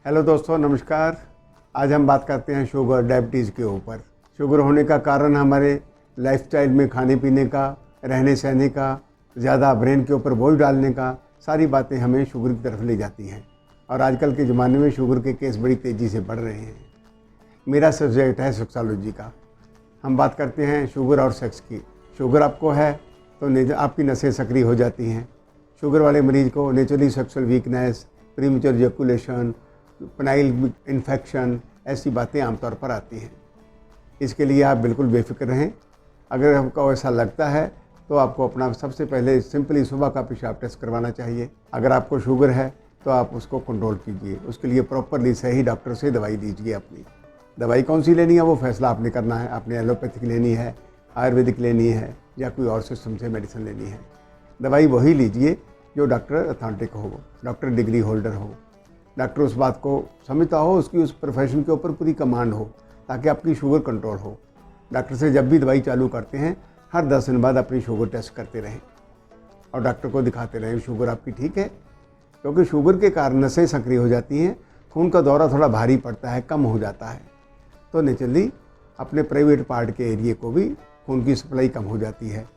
Hello दोस्तों, नमस्कार। आज हम बात करते हैं शुगर डायबिटीज़ के ऊपर। शुगर होने का कारण हमारे लाइफस्टाइल में खाने पीने का, रहने सहने का, ज़्यादा ब्रेन के ऊपर बोझ डालने का, सारी बातें हमें शुगर की तरफ ले जाती हैं। और आजकल के ज़माने में शुगर के केस बड़ी तेज़ी से बढ़ रहे हैं। मेरा सब्जेक्ट है सेक्सोलॉजी का। हम बात करते हैं शुगर और सेक्स की। शुगर आपको है तो आपकी नसें सक्रिय हो जाती हैं। शुगर वाले मरीज़ को naturally sexual weakness, premature ejaculation, penile infection, ऐसी बातें आमतौर पर आती हैं। इसके लिए आप बिल्कुल बेफिक्र रहें। अगर आपको ऐसा लगता है तो आपको अपना सबसे पहले सिंपली सुबह का पेशाब टेस्ट करवाना चाहिए। अगर आपको शुगर है तो आप उसको कंट्रोल कीजिए। उसके लिए प्रॉपरली सही डॉक्टर से दवाई लीजिए। अपनी दवाई कौन सी लेनी है वो फैसला आपने करना है। आपने एलोपैथिक लेनी है, आयुर्वेदिक लेनी है या कोई और सिस्टम से मेडिसिन लेनी है। दवाई वही लीजिए जो डॉक्टर अथॉरिटिक हो, डॉक्टर डिग्री होल्डर हो, डॉक्टर उस बात को समझता हो, उसकी उस प्रोफेशन के ऊपर पूरी कमांड हो, ताकि आपकी शुगर कंट्रोल हो। डॉक्टर से जब भी दवाई चालू करते हैं हर 10 दिन बाद अपनी शुगर टेस्ट करते रहें और डॉक्टर को दिखाते रहें शुगर आपकी ठीक है। क्योंकि शुगर के कारण नसें सक्रिय हो जाती हैं, खून का दौरा थोड़ा भारी पड़ता है, कम हो जाता है, तो नेचुरली अपने प्राइवेट पार्ट के एरिए को भी खून की सप्लाई कम हो जाती है।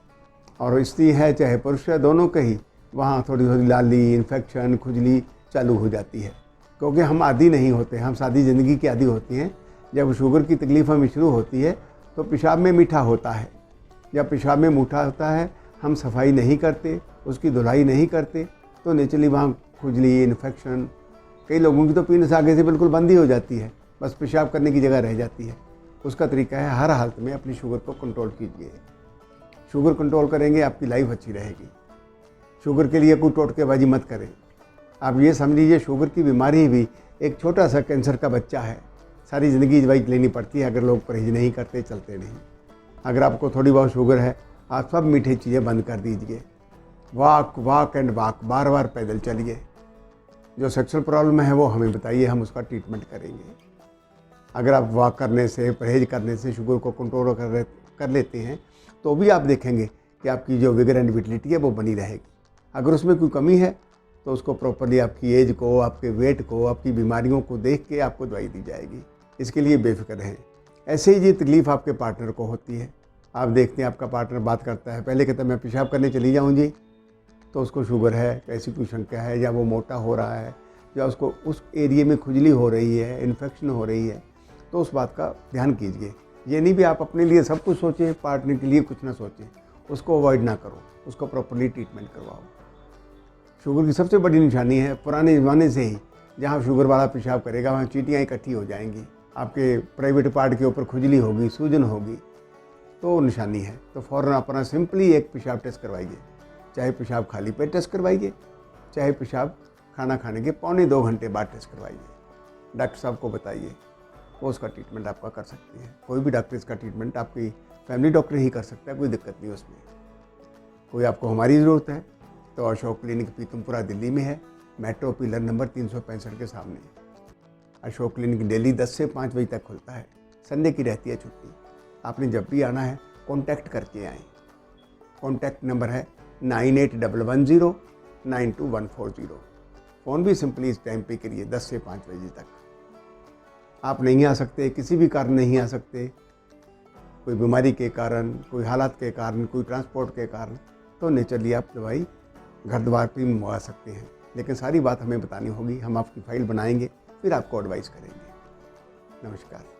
और स्त्री है चाहे पुरुष है, दोनों के ही वहाँ थोड़ी थोड़ी लाली, इन्फेक्शन, खुजली चालू हो जाती है। क्योंकि हम आदी नहीं होते, हम सादी ज़िंदगी की आदी होती हैं। जब शुगर की तकलीफ़ हमें शुरू होती है तो पेशाब में मीठा होता है। जब पेशाब में मीठा होता है, हम सफाई नहीं करते, उसकी धुलाई नहीं करते, तो नेचुरली वहाँ खुजली, इन्फेक्शन, कई लोगों की तो पीनस आगे से बिल्कुल बंद ही हो जाती है, बस पेशाब करने की जगह रह जाती है। उसका तरीका है हर हालत में अपनी शुगर को कंट्रोल कीजिए। शुगर कंट्रोल करेंगे आपकी लाइफ अच्छी रहेगी। शुगर के लिए कोई टोटकेबाजी मत करें। आप ये समझ लीजिए शुगर की बीमारी भी एक छोटा सा कैंसर का बच्चा है। सारी ज़िंदगी दवाई लेनी पड़ती है अगर लोग परहेज नहीं करते, चलते नहीं। अगर आपको थोड़ी बहुत शुगर है, आप सब मीठी चीज़ें बंद कर दीजिए। वॉक एंड वॉक, बार बार पैदल चलिए। जो सेक्सुअल प्रॉब्लम है वो हमें बताइए, हम उसका ट्रीटमेंट करेंगे। अगर आप वॉक करने से, परहेज करने से शुगर को कंट्रोल कर लेते हैं तो भी आप देखेंगे कि आपकी जो विगर एंड विटलिटी है वो बनी रहेगी। अगर उसमें कोई कमी है तो उसको प्रॉपरली आपकी एज को, आपके वेट को, आपकी बीमारियों को देख के आपको दवाई दी जाएगी। इसके लिए बेफिक्र रहें। ऐसे ही ये तकलीफ़ आपके पार्टनर को होती है। आप देखते हैं आपका पार्टनर बात करता है, पहले कहता है मैं पेशाब करने चली जाऊँ जी, तो उसको शुगर है, ऐसी कोई शंका है, या वो मोटा हो रहा है, या उसको उस एरिए में खुजली हो रही है, इन्फेक्शन हो रही है, तो उस बात का ध्यान कीजिए। ये नहीं भी आप अपने लिए सब कुछ सोचें, पार्टनर के लिए कुछ ना सोचें, उसको अवॉइड ना करो, उसको प्रॉपरली ट्रीटमेंट करवाओ। शुगर की सबसे बड़ी निशानी है पुराने ज़माने से ही, जहाँ शुगर वाला पेशाब करेगा वहाँ चींटियाँ इकट्ठी हो जाएंगी, आपके प्राइवेट पार्ट के ऊपर खुजली होगी, सूजन होगी, तो निशानी है। तो फ़ौरन अपना सिंपली एक पेशाब टेस्ट करवाइए। चाहे पेशाब खाली पेट टेस्ट करवाइए, चाहे पेशाब खाना खाने के पौने 2 घंटे बाद टेस्ट करवाइए। डॉक्टर साहब को बताइए, वो उसका ट्रीटमेंट आपका कर सकती है। कोई भी डॉक्टर इसका ट्रीटमेंट आपकी फैमिली डॉक्टर ही कर सकता है, कोई दिक्कत नहीं उसमें। कोई आपको हमारी ज़रूरत है तो अशोक क्लिनिक पीतमपुरा दिल्ली में है, मेट्रो पिलर नंबर 365 के सामने। अशोक क्लिनिक डेली 10 से 5 बजे तक खुलता है, संडे की रहती है छुट्टी। आपने जब भी आना है कॉन्टैक्ट करके आएँ। कॉन्टैक्ट नंबर है 9810092140। फ़ोन भी सिंपली इस टाइम पे करिए 10 से 5 बजे तक। आप नहीं आ सकते, किसी भी कारण नहीं आ सकते, कोई बीमारी के कारण, कोई हालात के कारण, कोई ट्रांसपोर्ट के कारण, तो नेचुरली आप दवाई घर द्वार पर मंगवा सकते हैं। लेकिन सारी बात हमें बतानी होगी, हम आपकी फ़ाइल बनाएंगे, फिर आपको एडवाइस करेंगे। नमस्कार।